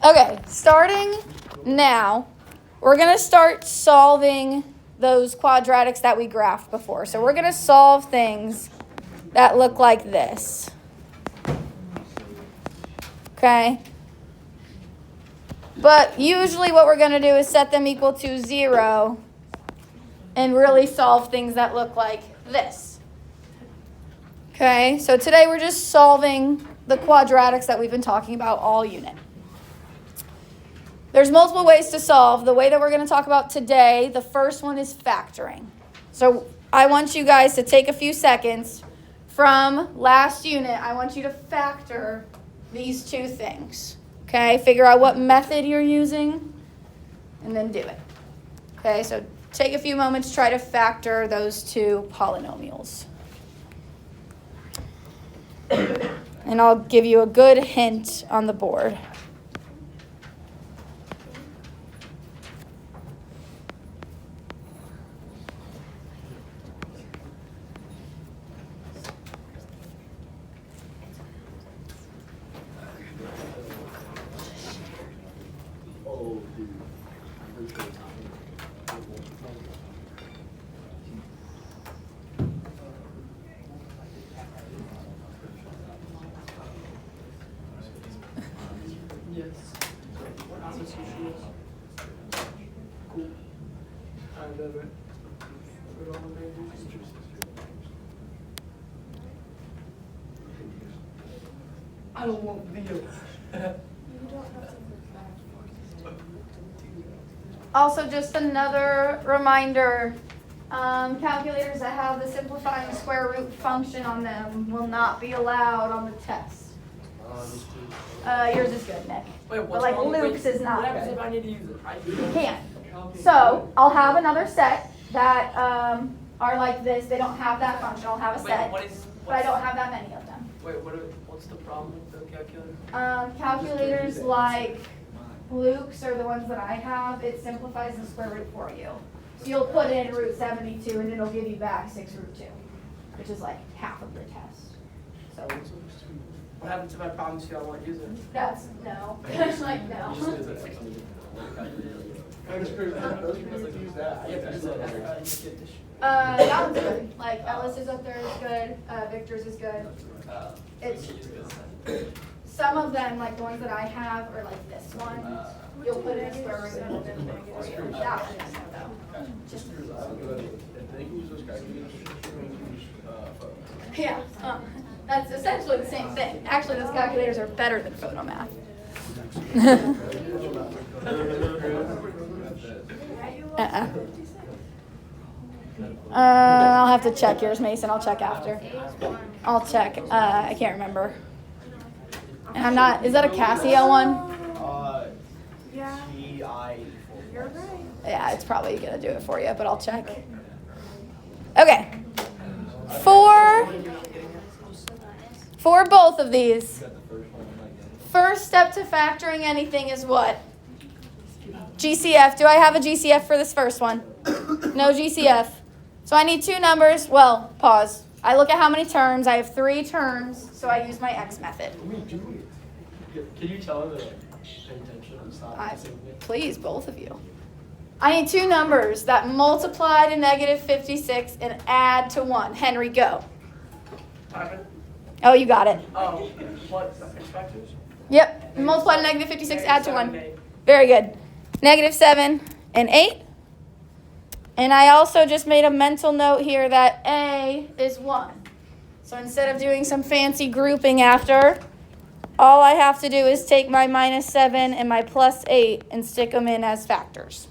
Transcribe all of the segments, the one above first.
Okay, starting now, we're going to start solving those quadratics that we graphed before. So we're going to solve things that look like this. Okay? But usually what we're going to do is set them equal to 0 and really solve things that look like this. Okay, so today we're just solving the quadratics that we've been talking about all unit. There's multiple ways to solve. The way that we're going to talk about today, the first one is factoring. So I want you guys to take a few seconds from last unit. I want you to factor these two things. Okay, figure out what method you're using and then do it. Okay, so take a few moments, try to factor those two polynomials. And I'll give you a good hint on the board. I don't want video. Also, just another reminder, calculators that have the simplifying square root function on them will not be allowed on the test. Yours is good, Nick. Wait, but like Luke's is not What happens good. if I need to use it? You can't. So I'll have another set that are like this. They don't have that function. I'll have a set, but I don't have that many of them. Wait, what's the problem with the calculator? Calculators like Luke's are the ones that I have. It simplifies the square root for you. So you'll put in root 72 and it'll give you back 6 root 2, which is like half of your test. So What happens if I promise you I won't use it? that's no. Like no. That one's good. Like Ellis is up there is good. Victor's is good. It's some of them, like the ones that I have, are like this one. You'll put in a square root and it'll do negative 3. That one is no. Just yeah. That's essentially the same thing. Actually, those calculators are better than photomath. I'll have to check yours, Mason. I'll check after. I'll check. I can't remember. And I'm not. Is that a Casio one? Yeah. You're right. Yeah, it's probably gonna do it for you, but I'll check. Okay. For both of these, first step to factoring anything is what? GCF. Do I have a GCF for this first one? No GCF. So I need two numbers. Well, pause. I look at how many terms. I have 3 terms, so I use my X method. Can you tell her to pay attention and stop? Please, both of you. I need 2 numbers that multiply to negative 56 and add to 1. Henry, go. Oh, you got it. Oh, what? X factors? Yep. Multiply to negative 56, add to 1. Very good. Negative 7 and 8. And I also just made a mental note here that A is 1. So instead of doing some fancy grouping after, all I have to do is take my minus 7 and my plus 8 and stick them in as factors.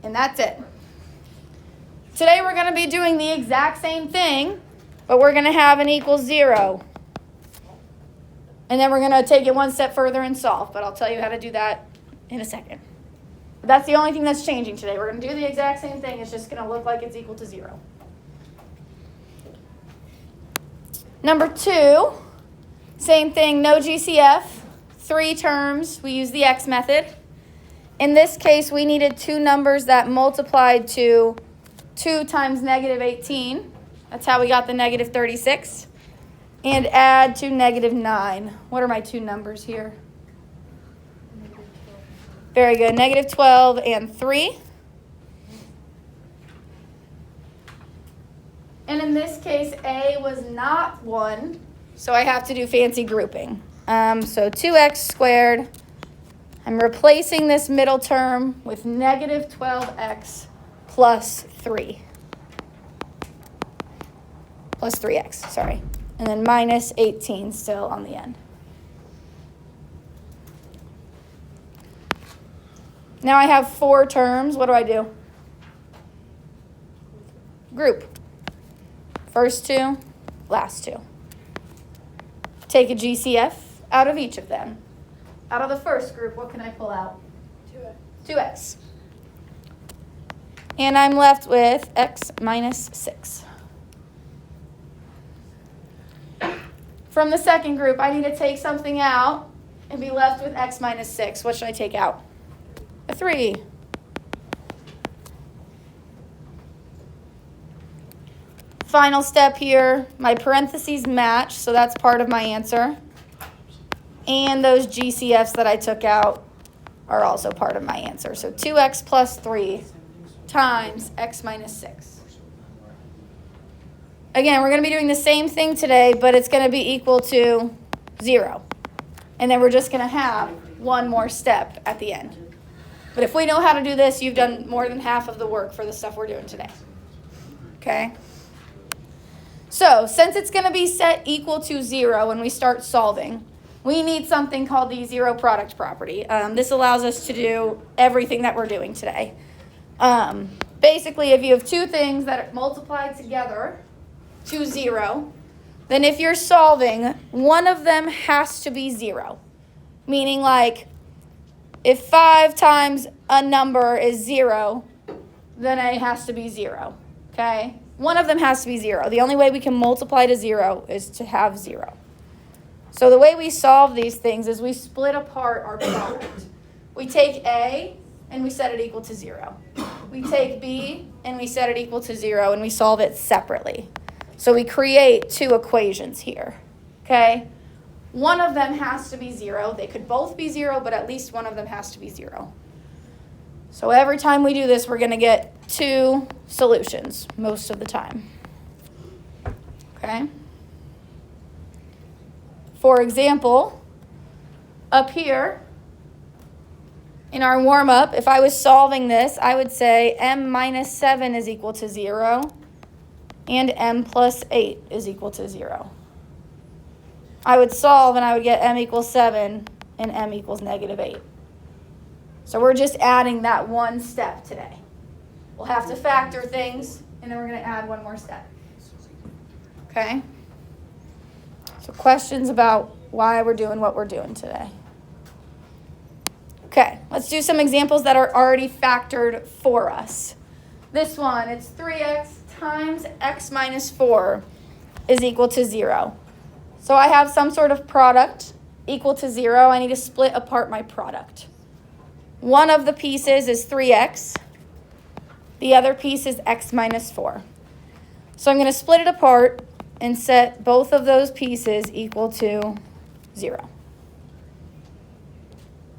And that's it. Today we're going to be doing the exact same thing, but we're going to have an equals 0. And then we're going to take it one step further and solve, but I'll tell you how to do that in a second. But that's the only thing that's changing today. We're going to do the exact same thing. It's just going to look like it's equal to 0. Number 2, same thing, no GCF, 3 terms. We use the X method. In this case, we needed 2 numbers that multiplied to 2 times negative 18. That's how we got the negative 36. And add to negative 9. What are my 2 numbers here? Very good. Negative 12 and 3. And in this case, A was not 1, so I have to do fancy grouping. So 2x squared. I'm replacing this middle term with negative 12x plus 3. Plus 3x, sorry. And then minus 18 still on the end. Now I have 4 terms. What do? Group. First 2, last 2. Take a GCF out of each of them. Out of the first group, what can I pull out? 2x. And I'm left with x minus 6. From the second group, I need to take something out and be left with x minus 6. What should I take out? A 3. Final step here, my parentheses match, so that's part of my answer. And those GCFs that I took out are also part of my answer. So 2x plus 3 times x minus 6. Again, we're going to be doing the same thing today, but it's going to be equal to 0. And then we're just going to have one more step at the end. But if we know how to do this, you've done more than half of the work for the stuff we're doing today. Okay? So, since it's going to be set equal to 0 when we start solving, we need something called the zero product property. This allows us to do everything that we're doing today. Basically, if you have two things that are multiplied together to 0, then if you're solving, one of them has to be 0. Meaning, like, if 5 times a number is 0, then A has to be 0. Okay? One of them has to be 0. The only way we can multiply to 0 is to have 0. So the way we solve these things is we split apart our product. We take A and we set it equal to 0. We take B and we set it equal to 0 and we solve it separately. So we create 2 equations here. Okay? One of them has to be 0. They could both be 0, but at least one of them has to be 0. So every time we do this, we're going to get 2 solutions most of the time. Okay? For example, up here in our warm-up, if I was solving this, I would say m minus 7 is equal to 0 and m plus 8 is equal to 0. I would solve and I would get m equals 7 and m equals negative 8. So we're just adding that one step today. We'll have to factor things, and then we're going to add one more step. Okay? So questions about why we're doing what we're doing today. Okay, let's do some examples that are already factored for us. This one, it's 3x times x minus 4 is equal to 0. So I have some sort of product equal to 0. I need to split apart my product. One of the pieces is 3x. The other piece is x minus 4. So I'm going to split it apart and set both of those pieces equal to 0.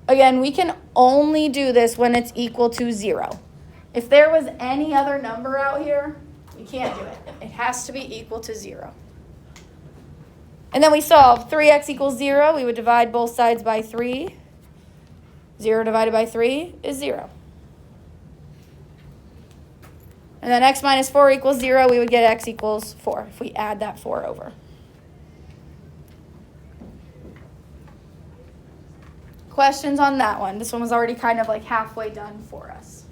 Again, we can only do this when it's equal to 0. If there was any other number out here, we can't do it. It has to be equal to 0. And then we solve 3x equals 0. We would divide both sides by 3. 0 divided by 3 is 0. And then x minus 4 equals 0. We would get x equals 4 if we add that 4 over. Questions on that one? This one was already kind of like halfway done for us.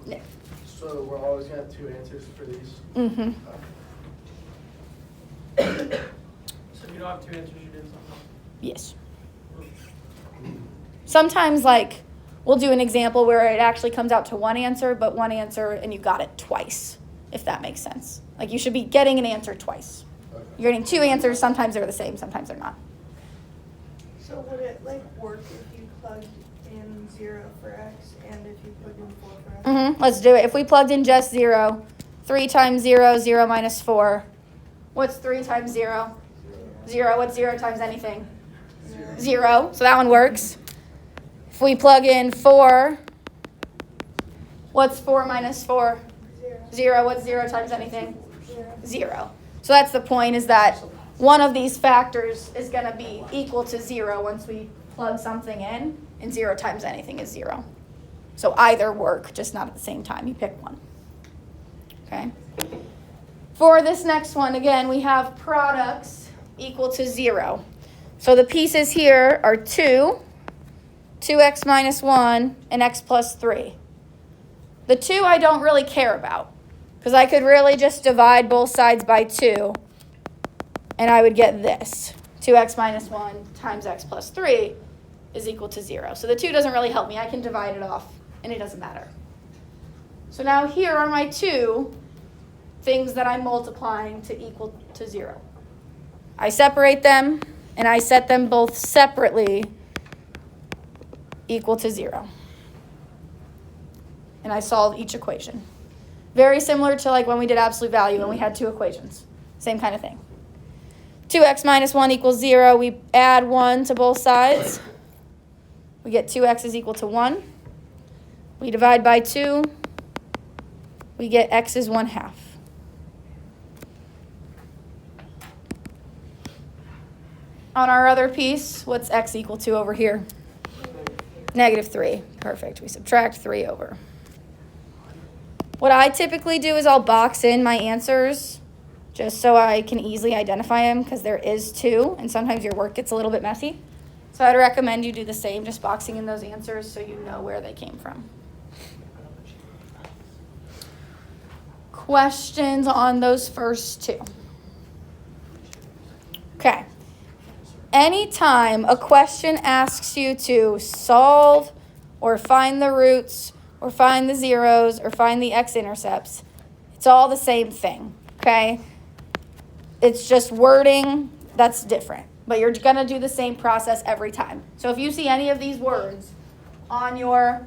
Nick. So we're always going to have 2 answers for these? Mm-hmm. So if you don't have 2 answers, you did something? Yes. Sometimes, like, we'll do an example where it actually comes out to one answer, but one answer and you got it twice, if that makes sense. Like, you should be getting an answer twice. Okay. You're getting 2 answers. Sometimes they're the same, sometimes they're not. So would it like work if you plugged in 0 for x and if you plugged in 4 for x? Mm-hmm. Let's do it. If we plugged in just 0, 3 times 0, 0 minus 4. What's 3 times 0? 0. What's 0 times anything? 0. So that one works. If we plug in 4, what's 4 minus 4? 0. What's 0 times anything? 0. So that's the point, is that one of these factors is going to be equal to 0 once we plug something in, and 0 times anything is 0. So either work, just not at the same time. You pick one. Okay? For this next one, again, we have products equal to 0. So the pieces here are 2, 2x minus 1, and x plus 3. The 2 I don't really care about, because I could really just divide both sides by 2, and I would get this. 2x minus 1 times x plus 3 is equal to 0. So the 2 doesn't really help me. I can divide it off, and it doesn't matter. So now here are my 2 things that I'm multiplying to equal to 0. I separate them, and I set them both separately equal to 0. And I solve each equation. Very similar to like when we did absolute value and we had 2 equations. Same kind of thing. 2x minus 1 equals 0. We add 1 to both sides. We get 2x is equal to 1. We divide by 2. We get x is 1/2. On our other piece, what's x equal to over here? -3. Perfect. We subtract 3 over. What I typically do is I'll box in my answers just so I can easily identify them, because there is 2, and sometimes your work gets a little bit messy. So I'd recommend you do the same, just boxing in those answers so you know where they came from. Questions on those first 2? Okay. Anytime a question asks you to solve or find the roots or find the zeros or find the x-intercepts, it's all the same thing, okay? It's just wording that's different, but you're going to do the same process every time. So if you see any of these words on your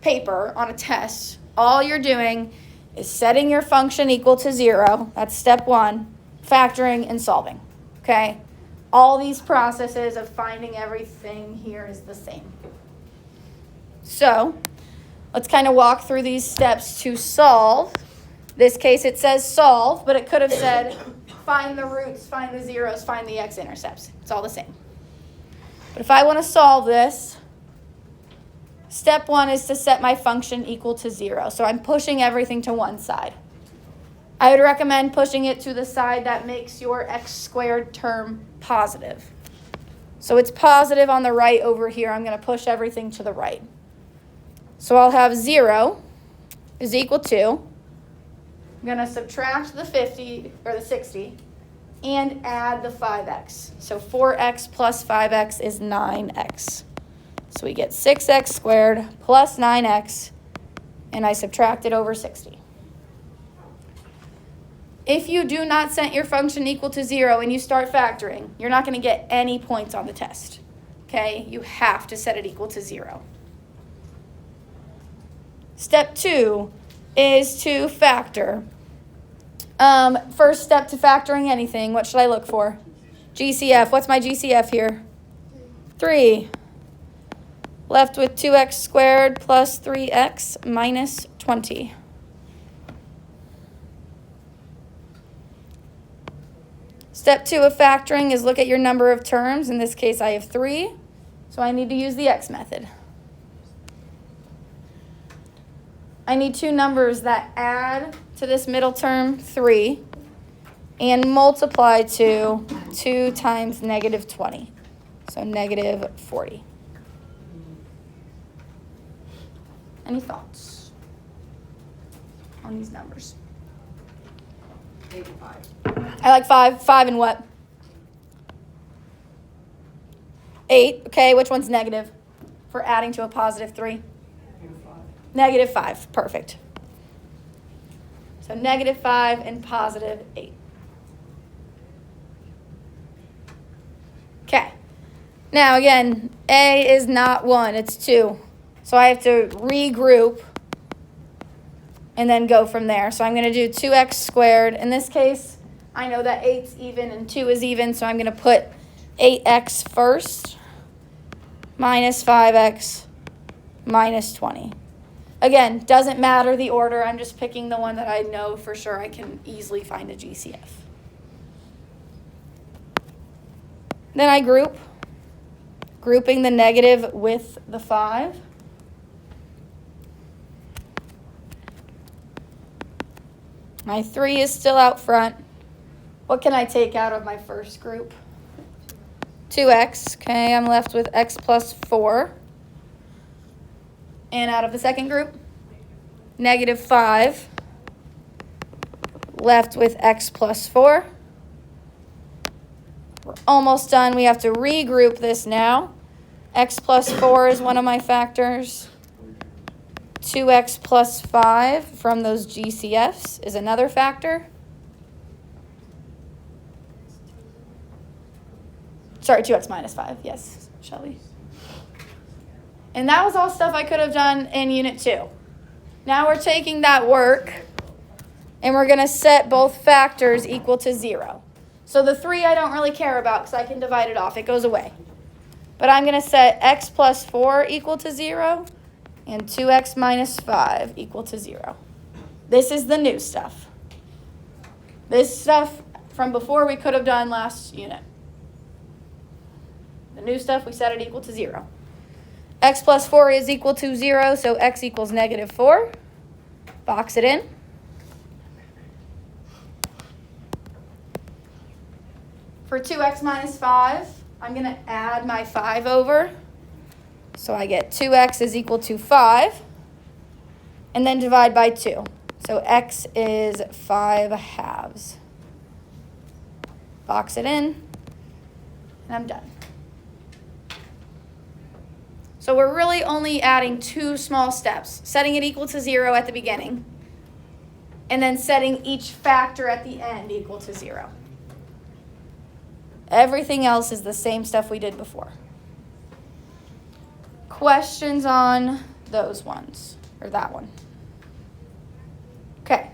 paper on a test, all you're doing is setting your function equal to 0. That's step 1, factoring and solving, okay? All these processes of finding everything here is the same. So let's kind of walk through these steps to solve. This case it says solve, but it could have said find the roots, find the zeros, find the x-intercepts. It's all the same. But if I want to solve this, step 1 is to set my function equal to 0. So I'm pushing everything to one side. I would recommend pushing it to the side that makes your x squared term positive. So it's positive on the right over here. I'm going to push everything to the right. So I'll have 0 is equal to, I'm going to subtract the 50 or the 60 and add the 5x. So 4x plus 5x is 9x. So we get 6x squared plus 9x, and I subtract it over 60. If you do not set your function equal to 0 and you start factoring, you're not going to get any points on the test. Okay? You have to set it equal to 0. Step 2 is to factor. First step to factoring anything, what should I look for? GCF. What's my GCF here? 3. Left with 2x squared plus 3x minus 20. Step 2 of factoring is look at your number of terms. In this case, I have 3, so I need to use the x method. I need 2 numbers that add to this middle term, 3, and multiply to 2 times negative 20, so negative 40. Any thoughts on these numbers? 8 and 5. I like 5. 5 and what? 8. Okay, which one's negative for adding to a positive 3? Negative 5. Perfect. So negative 5 and positive 8. Okay. Now again, A is not 1, it's 2. So I have to regroup and then go from there. So I'm going to do 2x squared. In this case, I know that 8's even and 2 is even, so I'm going to put 8x first minus 5x minus 20. Again, doesn't matter the order. I'm just picking the one that I know for sure I can easily find a GCF. Then I grouping the negative with the 5. My 3 is still out front. What can I take out of my first group? 2x. Okay, I'm left with x plus 4. And out of the second group, negative 5. Left with x plus 4. We're almost done. We have to regroup this now. X plus 4 is one of my factors. 2x plus 5 from those GCFs is another factor. Sorry, 2x minus 5. Yes, Shelby. And that was all stuff I could have done in Unit 2. Now we're taking that work, and we're going to set both factors equal to 0. So the 3 I don't really care about because I can divide it off. It goes away. But I'm going to set x plus 4 equal to 0 and 2x minus 5 equal to 0. This is the new stuff. This stuff from before we could have done last unit. The new stuff, we set it equal to 0. X plus 4 is equal to 0, so x equals negative 4. Box it in. For 2x minus 5, I'm going to add my 5 over. So I get 2x is equal to 5. And then divide by 2. So x is 5 halves. Box it in. And I'm done. So we're really only adding 2 small steps. Setting it equal to 0 at the beginning. And then setting each factor at the end equal to 0. Everything else is the same stuff we did before. Questions on those ones, or that one? Okay,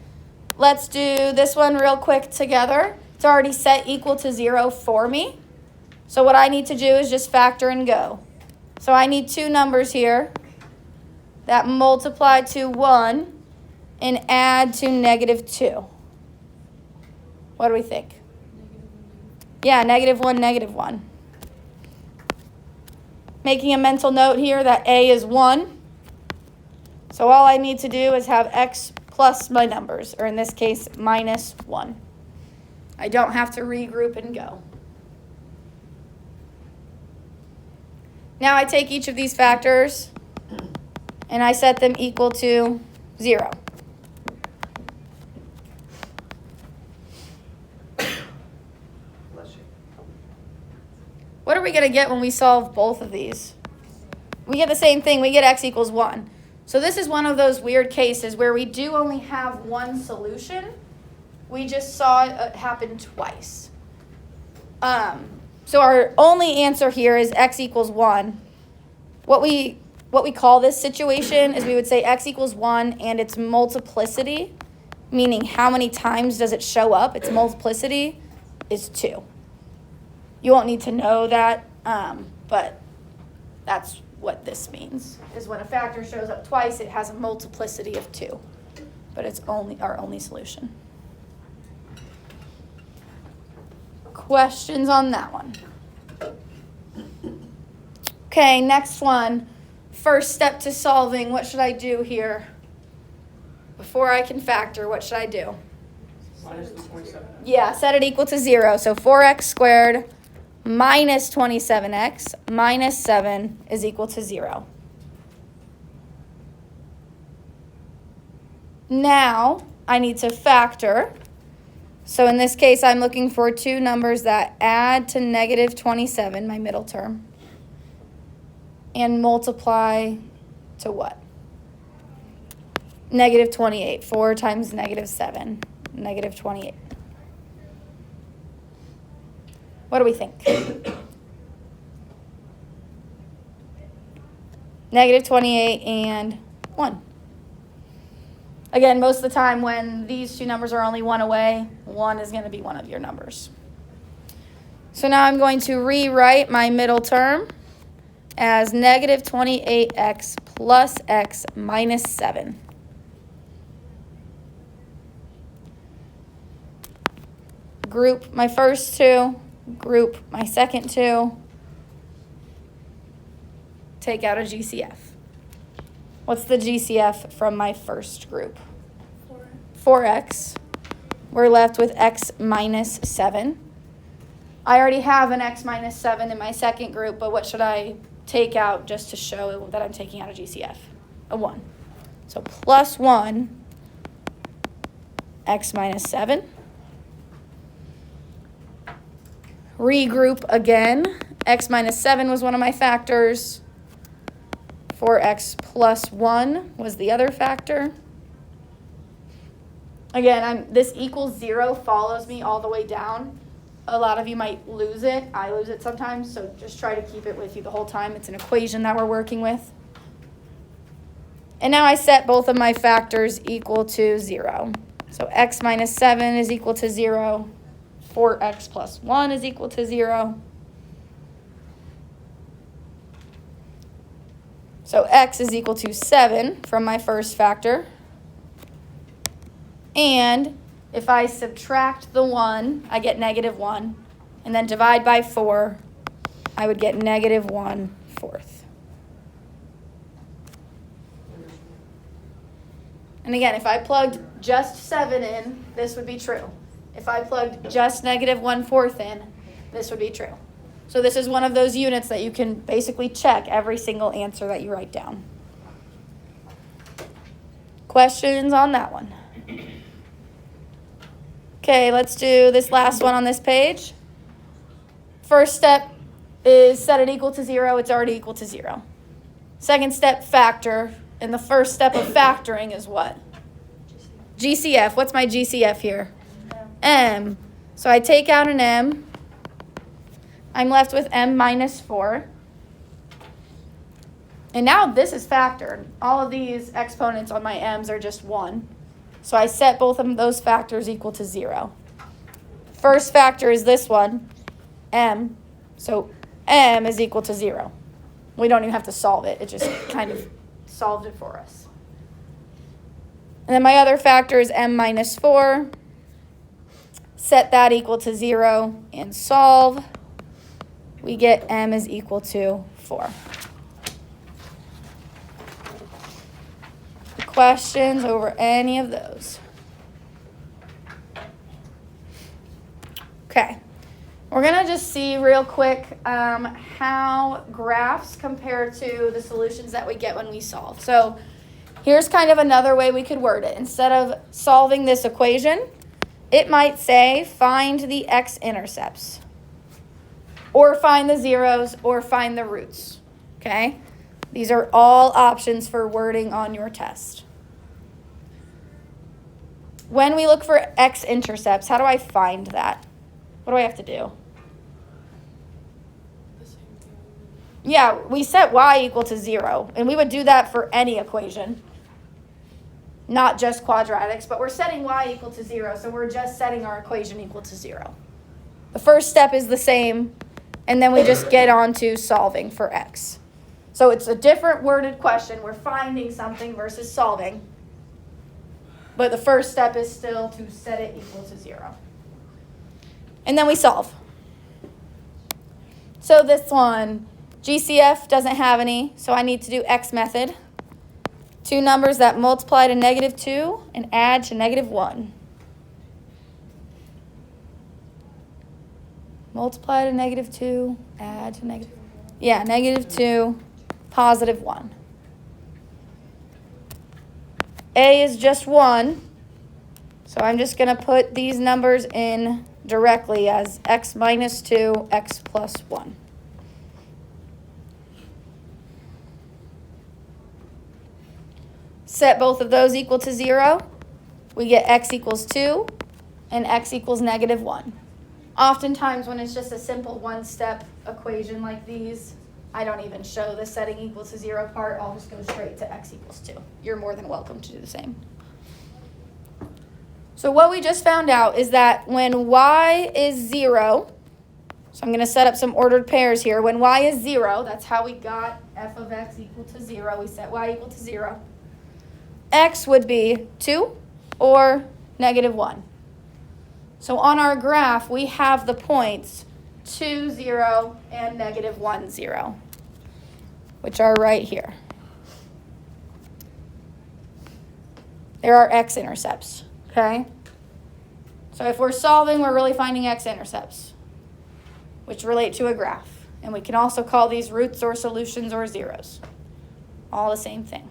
let's do this one real quick together. It's already set equal to 0 for me. So what I need to do is just factor and go. So I need 2 numbers here that multiply to 1 and add to negative 2. What do we think? Yeah, negative 1, negative 1. Making a mental note here that a is 1. So all I need to do is have x plus my numbers, or in this case, minus 1. I don't have to regroup and go. Now I take each of these factors and I set them equal to 0. What are we going to get when we solve both of these? We get the same thing. We get x equals 1. So this is one of those weird cases where we do only have one solution. We just saw it happen twice. So our only answer here is x equals 1. What we call this situation is we would say x equals 1 and its multiplicity, meaning how many times does it show up, its multiplicity is 2. You won't need to know that, but that's what this means, is when a factor shows up twice, it has a multiplicity of 2, but it's only our only solution. Questions on that one? Okay, next one. First step to solving. What should I do here? Before I can factor, what should I do? Minus 27. Yeah, set it equal to 0. So 4x squared minus 27x minus 7 is equal to 0. Now I need to factor. So in this case, I'm looking for 2 numbers that add to negative 27, my middle term, and multiply to what? Negative 28. 4 times negative 7, negative 28. What do we think? Negative 28 and 1. Again, most of the time when these 2 numbers are only 1 away, 1 is going to be one of your numbers. So now I'm going to rewrite my middle term as negative 28x plus x minus 7. Group my first two, group my second two, take out a GCF. What's the GCF from my first group? 4x. We're left with x minus 7. I already have an x minus 7 in my second group, but what should I take out just to show that I'm taking out a GCF? A 1. So plus 1, x minus 7. Regroup again. X minus 7 was one of my factors. 4x plus 1 was the other factor. Again, this equals 0 follows me all the way down. A lot of you might lose it. I lose it sometimes, so just try to keep it with you the whole time. It's an equation that we're working with. And now I set both of my factors equal to 0. So x minus 7 is equal to 0. 4x plus 1 is equal to 0. So x is equal to 7 from my first factor. And if I subtract the 1, I get negative 1. And then divide by 4, I would get negative 1/4. And again, if I plugged just 7 in, this would be true. If I plugged just negative 1/4 in, this would be true. So this is one of those units that you can basically check every single answer that you write down. Questions on that one? Okay, let's do this last one on this page. First step is set it equal to 0. It's already equal to 0. Second step, factor. And the first step of factoring is what? GCF. What's my GCF here? M. So I take out an M. I'm left with M minus 4. And now this is factored. All of these exponents on my M's are just 1. So I set both of those factors equal to 0. First factor is this one, M. So M is equal to 0. We don't even have to solve it. It just kind of solved it for us. And then my other factor is M minus 4. Set that equal to 0 and solve. We get M is equal to 4. Questions over any of those? Okay. We're going to just see real quick how graphs compare to the solutions that we get when we solve. So here's kind of another way we could word it. Instead of solving this equation, it might say find the x-intercepts, or find the zeros, or find the roots. Okay? These are all options for wording on your test. When we look for x-intercepts, how do I find that? What do I have to do? Yeah, we set y equal to 0, and we would do that for any equation, not just quadratics, but we're setting y equal to 0, so we're just setting our equation equal to 0. The first step is the same, and then we just get on to solving for x. So it's a different worded question. We're finding something versus solving. But the first step is still to set it equal to 0. And then we solve. So this one, GCF doesn't have any, so I need to do X method. Two numbers that multiply to negative 2 and add to negative 1. Multiply to negative 2, add to negative... Yeah, negative 2, positive 1. A is just 1, so I'm just going to put these numbers in directly as x minus 2, x plus 1. Set both of those equal to 0. We get x equals 2 and x equals negative 1. Oftentimes when it's just a simple one-step equation like these, I don't even show the setting equal to 0 part. I'll just go straight to x equals 2. You're more than welcome to do the same. So what we just found out is that when y is 0, So I'm going to set up some ordered pairs here. When y is 0, that's how we got f of x equal to 0. We set y equal to 0. X would be 2 or negative 1. So on our graph, we have the points 2, 0, and negative 1, 0, which are right here. There are x-intercepts, okay? So if we're solving, we're really finding x-intercepts, which relate to a graph. And we can also call these roots or solutions or zeros. All the same thing.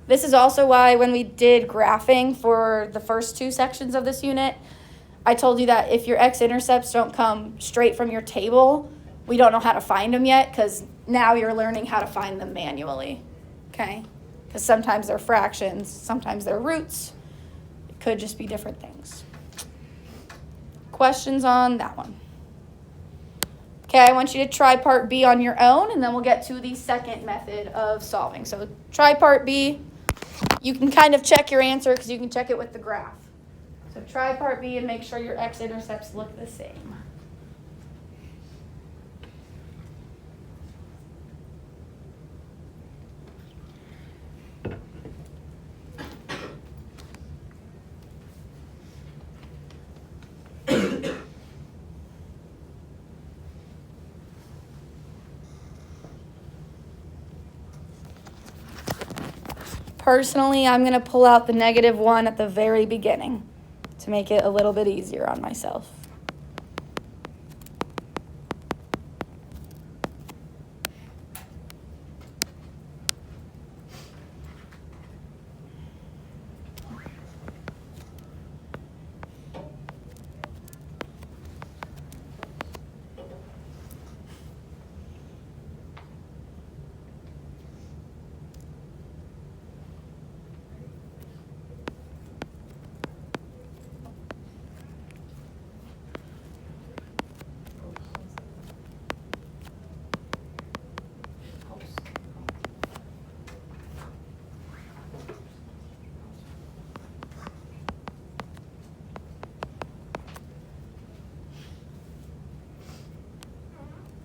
This is also why when we did graphing for the first 2 sections of this unit, I told you that if your x-intercepts don't come straight from your table, we don't know how to find them yet, because now you're learning how to find them manually, okay? Because sometimes they're fractions, sometimes they're roots. It could just be different things. Questions on that one? Okay, I want you to try part B on your own, and then we'll get to the second method of solving. So try part B. You can kind of check your answer because you can check it with the graph. So try part B and make sure your x-intercepts look the same. Personally, I'm going to pull out the negative 1 at the very beginning to make it a little bit easier on myself.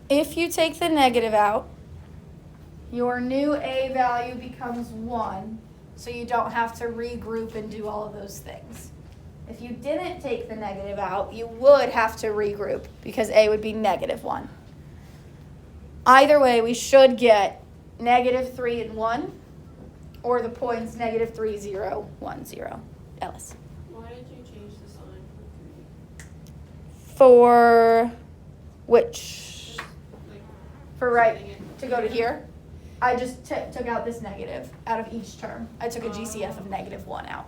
If you take the negative out, your new a value becomes 1, so you don't have to regroup and do all of those things. If you didn't take the negative out, you would have to regroup because a would be negative 1. Either way, we should get negative 3 and 1, or the points negative 3, 0, 1, 0. Ellis. Why did you change the sign For which? like For right, setting it to go to here? I just took out this negative out of each term. I took a GCF of negative 1 out,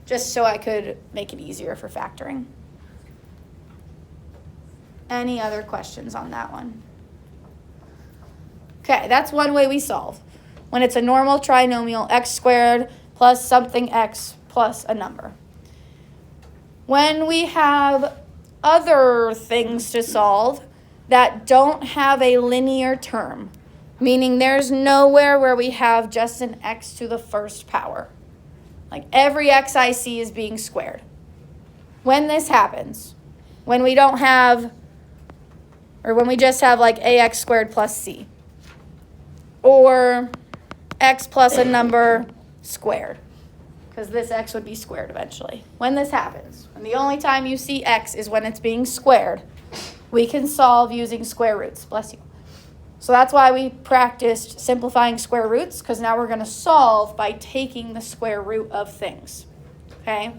just so I could make it easier for factoring. Any other questions on that one? Okay, that's one way we solve. When it's a normal trinomial, x squared plus something x plus a number. When we have other things to solve that don't have a linear term, meaning there's nowhere where we have just an x to the first power. Like every x I see is being squared. When this happens, when we don't have, or when we just have like ax squared plus c, or x plus a number squared, because this x would be squared eventually. When this happens, and the only time you see x is when it's being squared, we can solve using square roots. Bless you. So that's why we practiced simplifying square roots, because now we're going to solve by taking the square root of things. Okay?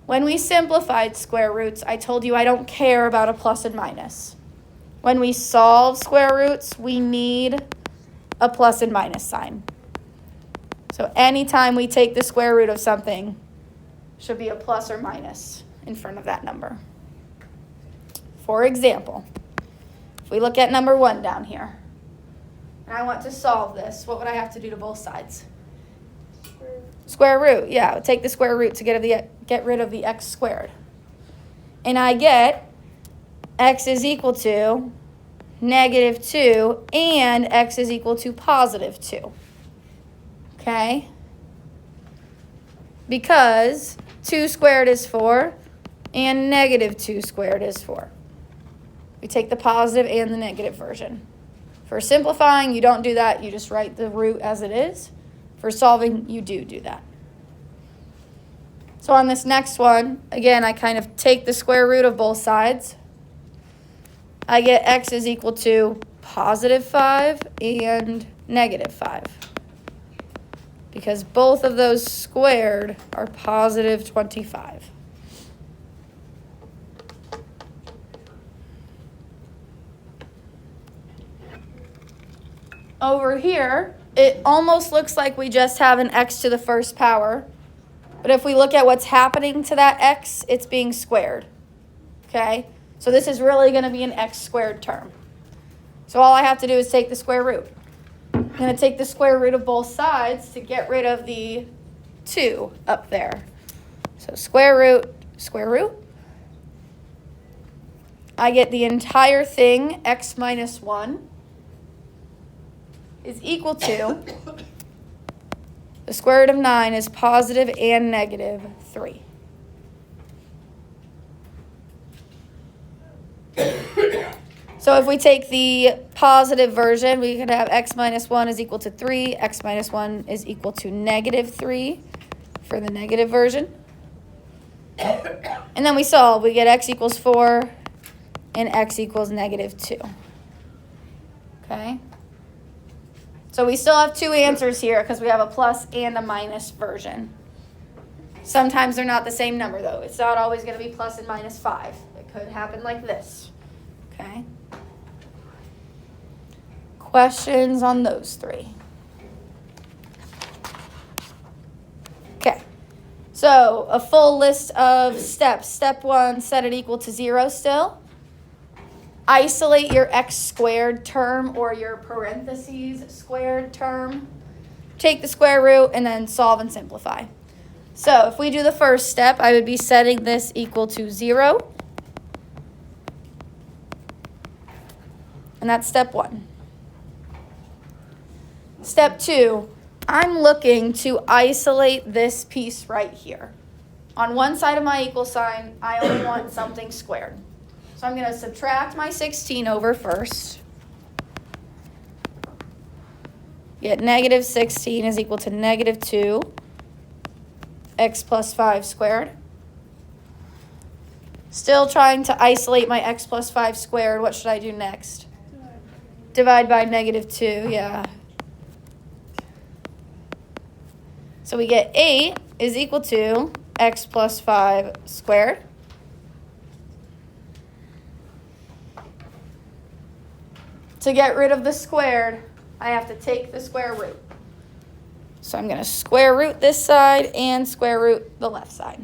When we simplified square roots, I told you I don't care about a plus and minus. When we solve square roots, we need a plus and minus sign. So anytime we take the square root of something, should be a plus or minus in front of that number. For example, if we look at number 1 down here, and I want to solve this, what would I have to do to both sides? Square root, yeah. Take the square root to get rid of the x squared. And I get x is equal to negative 2 and x is equal to positive 2. Okay? Because 2 squared is 4 and negative 2 squared is 4. We take the positive and the negative version. For simplifying, you don't do that. You just write the root as it is. For solving, you do that. So on this next one, again, I kind of take the square root of both sides. I get x is equal to positive 5 and negative 5. Because both of those squared are positive 25. Over here, it almost looks like we just have an x to the first power. But if we look at what's happening to that x, it's being squared. Okay? So this is really going to be an x squared term. So all I have to do is take the square root. I'm going to take the square root of both sides to get rid of the 2 up there. So square root. I get the entire thing, x minus 1, is equal to, the square root of 9 is positive and negative 3. So if we take the positive version, we could have x minus 1 is equal to 3, x minus 1 is equal to negative 3 for the negative version. And then we solve. We get x equals 4 and x equals negative 2. Okay? So we still have 2 answers here because we have a plus and a minus version. Sometimes they're not the same number, though. It's not always going to be plus and minus 5. It could happen like this. Okay? Questions on those 3? Okay. So a full list of steps. Step 1, set it equal to 0 still. Isolate your x squared term or your parentheses squared term. Take the square root and then solve and simplify. So if we do the first step, I would be setting this equal to 0. And that's step 1. Step 2, I'm looking to isolate this piece right here. On one side of my equal sign, I only want something squared. So I'm going to subtract my 16 over first. Get negative 16 is equal to negative 2, x plus 5 squared. Still trying to isolate my x plus 5 squared. What should I do next? Divide by negative 2, yeah. So we get 8 is equal to x plus 5 squared. To get rid of the squared, I have to take the square root. So I'm going to square root this side and square root the left side.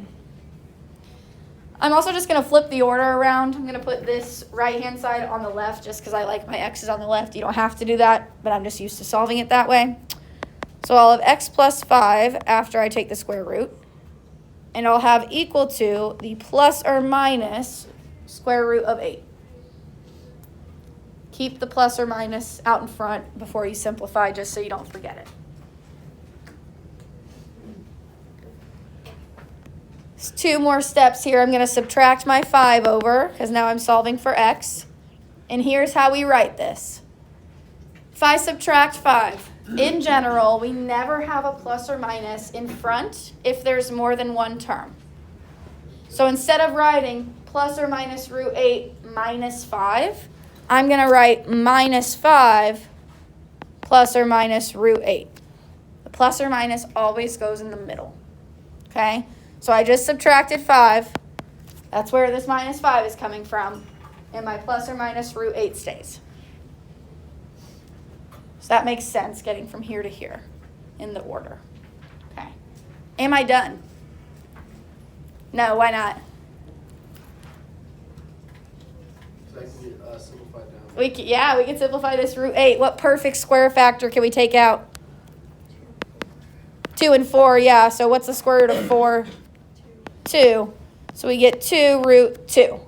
I'm also just going to flip the order around. I'm going to put this right-hand side on the left just because I like my x's on the left. You don't have to do that, but I'm just used to solving it that way. So I'll have x plus 5 after I take the square root. And I'll have equal to the plus or minus square root of 8. Keep the plus or minus out in front before you simplify just so you don't forget it. There's 2 more steps here. I'm going to subtract my 5 over because now I'm solving for x. And here's how we write this. If I subtract 5, in general, we never have a plus or minus in front if there's more than one term. So instead of writing plus or minus root 8 minus 5, I'm going to write minus 5 plus or minus root 8. The plus or minus always goes in the middle. Okay? So I just subtracted 5. That's where this minus 5 is coming from. And my plus or minus root 8 stays. So that makes sense getting from here to here in the order. Okay. Am I done? No, why not? So that can be simplified down. We can simplify this root 8. What perfect square factor can we take out? 2 and 4, yeah. So what's the square root of 4? 2. So we get 2 root 2.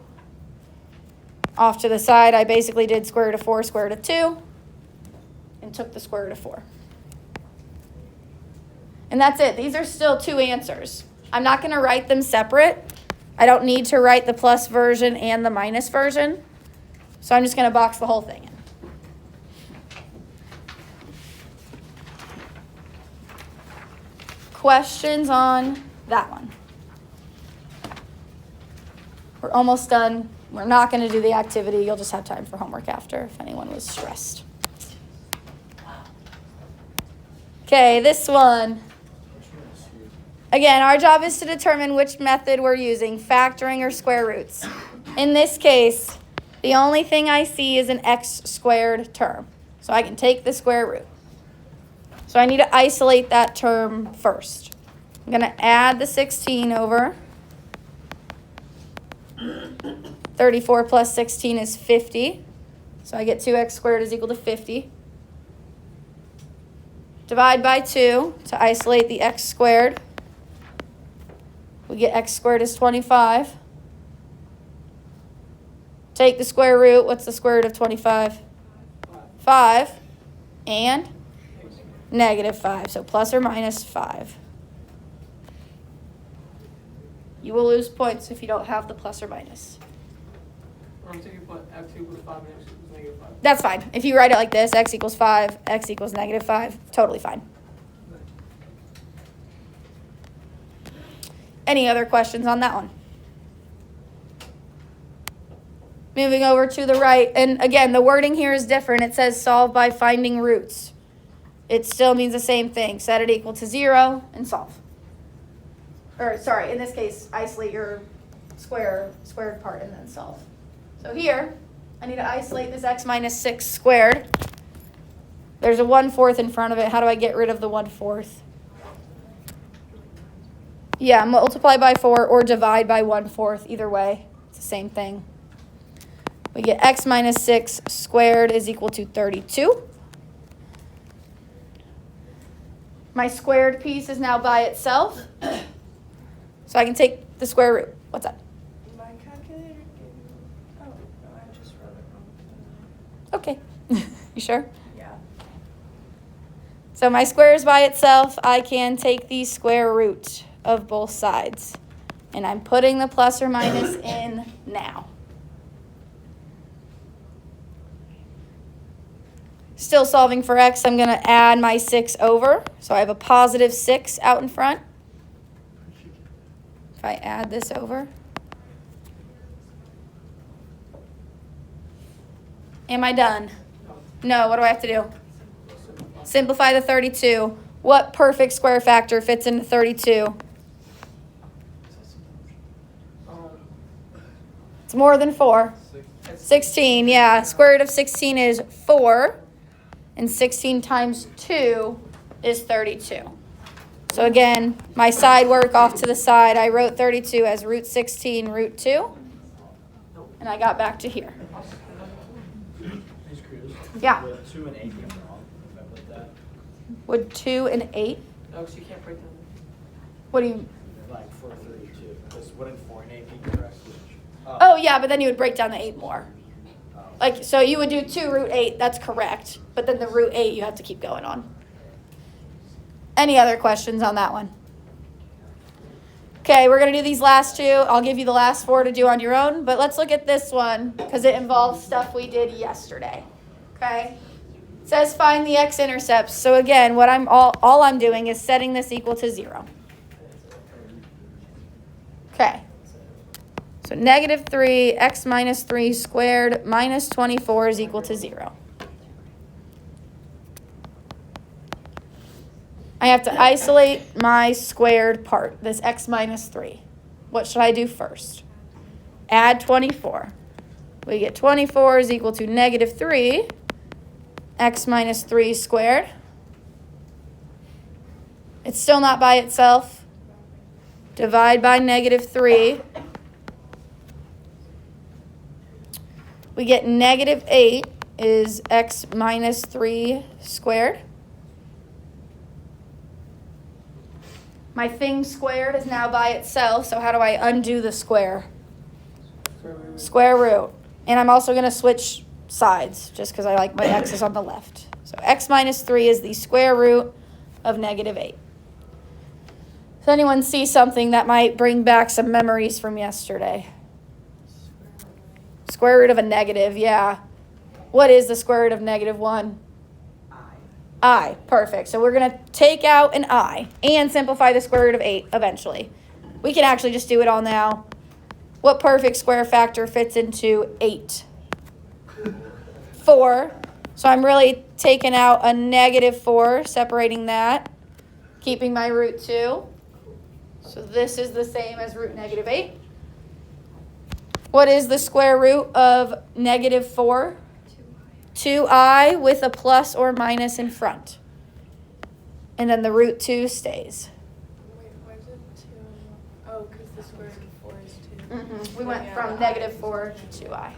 Off to the side, I basically did square root of 4, square root of 2, and took the square root of 4. And that's it. These are still 2 answers. I'm not going to write them separate. I don't need to write the plus version and the minus version. So I'm just going to box the whole thing in. Questions on that one? We're almost done. We're not going to do the activity. You'll just have time for homework after if anyone was stressed. Okay, this one. Again, our job is to determine which method we're using, factoring or square roots. In this case, the only thing I see is an x squared term. So I can take the square root. So I need to isolate that term first. I'm going to add the 16 over. 34 plus 16 is 50. So I get 2x squared is equal to 50. Divide by 2 to isolate the x squared. We get x squared is 25. Take the square root. What's the square root of 25? 5. And negative 5. So plus or minus 5. You will lose points if you don't have the plus or minus. I'm thinking put x equals 5 and x equals negative 5. That's fine. If you write it like this, x equals 5, x equals negative 5, totally fine. Any other questions on that one? Moving over to the right, and again, the wording here is different. It says solve by finding roots. It still means the same thing. Set it equal to 0 and solve. Or sorry, in this case, isolate your squared part and then solve. So here, I need to isolate this x minus 6 squared. There's a 1/4 in front of it. How do I get rid of the 1/4? Yeah, multiply by 4 or divide by 1/4. Either way, it's the same thing. We get x minus 6 squared is equal to 32. My squared piece is now by itself. So I can take the square root. What's that? My calculator gave me, oh, no, I just wrote it wrong. Okay. You sure? Yeah. So my square is by itself. I can take the square root of both sides. And I'm putting the plus or minus in now. Still solving for x, I'm going to add my 6 over. So I have a positive 6 out in front. If I add this over. Am I done? No, what do I have to do? Simplify the 32. What perfect square factor fits into 32? It's more than 4. 16, yeah. Square root of 16 is 4. And 16 times 2 is 32. So again, my side work off to the side, I wrote 32 as root 16, root 2. And I got back to here. Yeah. Would 2 and 8 be wrong if I put that? Would 2 and 8? No, because you can't break them. What do you... Like for 32. Because wouldn't 4 and 8 be correct? Oh, yeah, but then you would break down the 8 more. Like, so you would do 2 root 8, that's correct. But then the root 8 you have to keep going on. Any other questions on that one? Okay, we're going to do these last 2. I'll give you the last 4 to do on your own. But let's look at this one because it involves stuff we did yesterday. Okay? It says find the x-intercepts. So again, what all I'm doing is setting this equal to 0. Okay. So negative 3, x minus 3 squared minus 24 is equal to 0. I have to isolate my squared part, this x minus 3. What should I do first? Add 24. We get 24 is equal to negative 3, x minus 3 squared. It's still not by itself. Divide by negative 3. We get negative 8 is x minus 3 squared. My thing squared is now by itself, so how do I undo the square? Square root. And I'm also going to switch sides, just because I like my x's on the left. So x minus 3 is the square root of negative 8. Does anyone see something that might bring back some memories from yesterday? Square root of a negative, yeah. What is the square root of negative 1? I. Perfect. So we're going to take out an I and simplify the square root of 8 eventually. We can actually just do it all now. What perfect square factor fits into 8? 4. So I'm really taking out a negative 4, separating that, keeping my root 2. So this is the same as root negative 8. What is the square root of negative 4? 2i with a plus or minus in front. And then the root 2 stays. Wait, why is it 2? Oh, because the square root of 4 is 2. We went from negative 4 to 2i.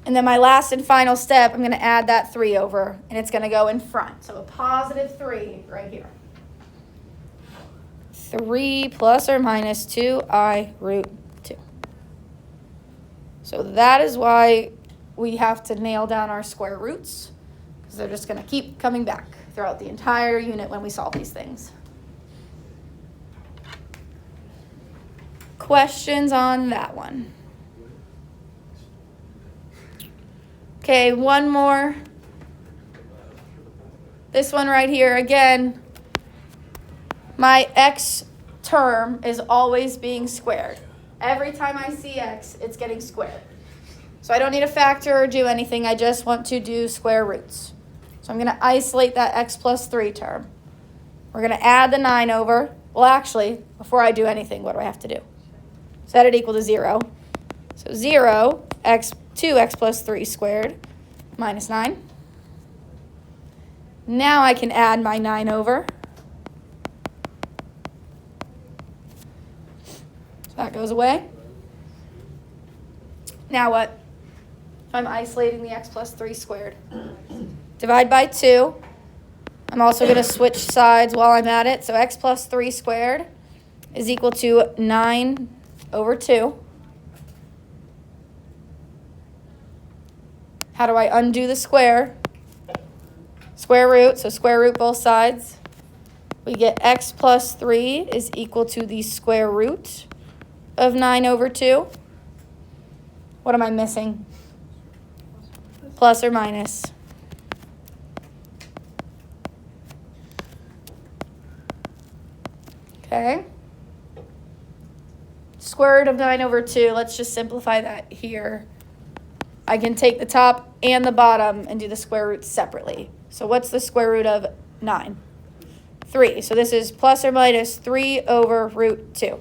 And then my last and final step, I'm going to add that 3 over, and it's going to go in front. So a positive 3 right here. 3 plus or minus 2i root 2. So that is why we have to nail down our square roots, because they're just going to keep coming back throughout the entire unit when we solve these things. Questions on that one? Okay, one more. This one right here, again, my x term is always being squared. Every time I see x, it's getting squared. So I don't need to factor or do anything. I just want to do square roots. So I'm going to isolate that x plus 3 term. We're going to add the 9 over. Well, actually, before I do anything, what do I have to do? Set it equal to 0. So 0, 2x plus 3 squared minus 9. Now I can add my 9 over. So that goes away. Now what? If I'm isolating the x plus 3 squared. Divide by 2. I'm also going to switch sides while I'm at it. So x plus 3 squared is equal to 9 over 2. How do I undo the square? Square root, so square root both sides. We get x plus 3 is equal to the square root of 9 over 2. What am I missing? Plus or minus? Okay. Square root of 9 over 2, let's just simplify that here. I can take the top and the bottom and do the square roots separately. So what's the square root of 9? 3. So this is plus or minus 3 over root 2.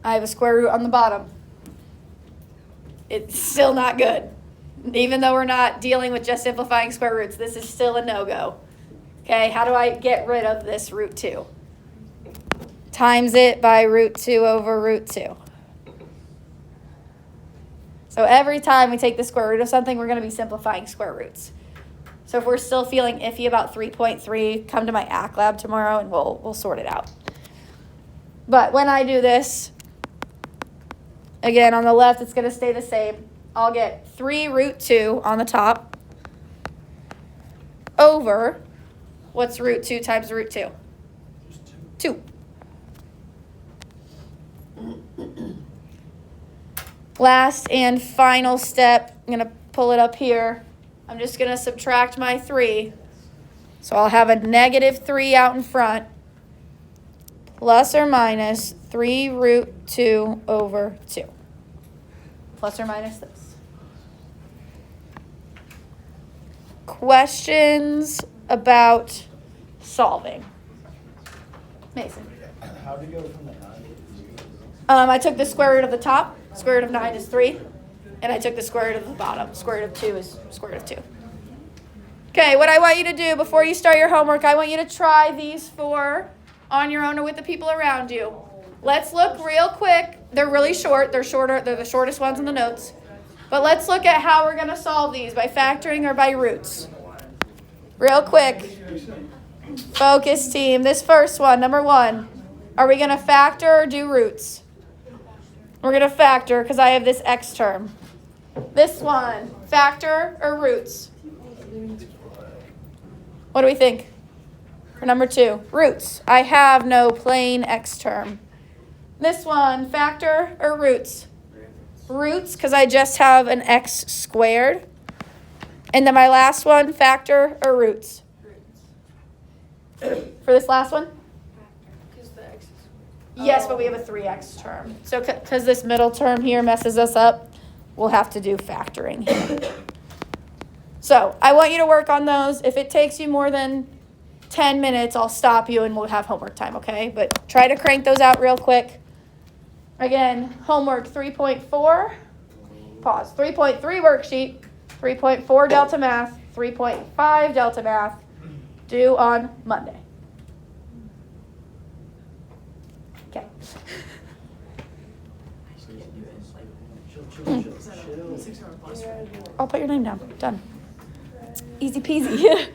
I have a square root on the bottom. It's still not good. Even though we're not dealing with just simplifying square roots, this is still a no-go. Okay, how do I get rid of this root 2? Times it by root 2 over root 2. So every time we take the square root of something, we're going to be simplifying square roots. So if we're still feeling iffy about 3.3, come to my ACK lab tomorrow and we'll sort it out. But when I do this, again, on the left, it's going to stay the same. I'll get 3 root 2 on the top over, what's root 2 times root 2? 2. Last and final step, I'm going to pull it up here. I'm just going to subtract my 3. So I'll have a negative 3 out in front, plus or minus 3 root 2 over 2. Plus or minus this. Questions about solving? Mason. How do you go from the 9 to 0? I took the square root of the top. Square root of 9 is 3. And I took the square root of the bottom. Square root of 2 is square root of 2. Okay, what I want you to do before you start your homework, I want you to try these 4 on your own or with the people around you. Let's look real quick. They're really short. They're shorter. They're the shortest ones in the notes. But let's look at how we're going to solve these, by factoring or by roots. Real quick. Focus team. This first one, number 1. Are we going to factor or do roots? We're going to factor because I have this x term. This one, factor or roots? What do we think? For number 2, roots. I have no plain x term. This one, factor or roots? Roots, because I just have an x squared. And then my last one, factor or roots? For this last one? Because the x is. Yes, but we have a 3x term. So because this middle term here messes us up, we'll have to do factoring here. So I want you to work on those. If it takes you more than 10 minutes, I'll stop you and we'll have homework time, okay? But try to crank those out real quick. Again, homework 3.4, pause, 3.3 worksheet, 3.4 Delta Math, 3.5 Delta Math, due on Monday. Okay. Chill. I'll put your name down. Done. Easy peasy.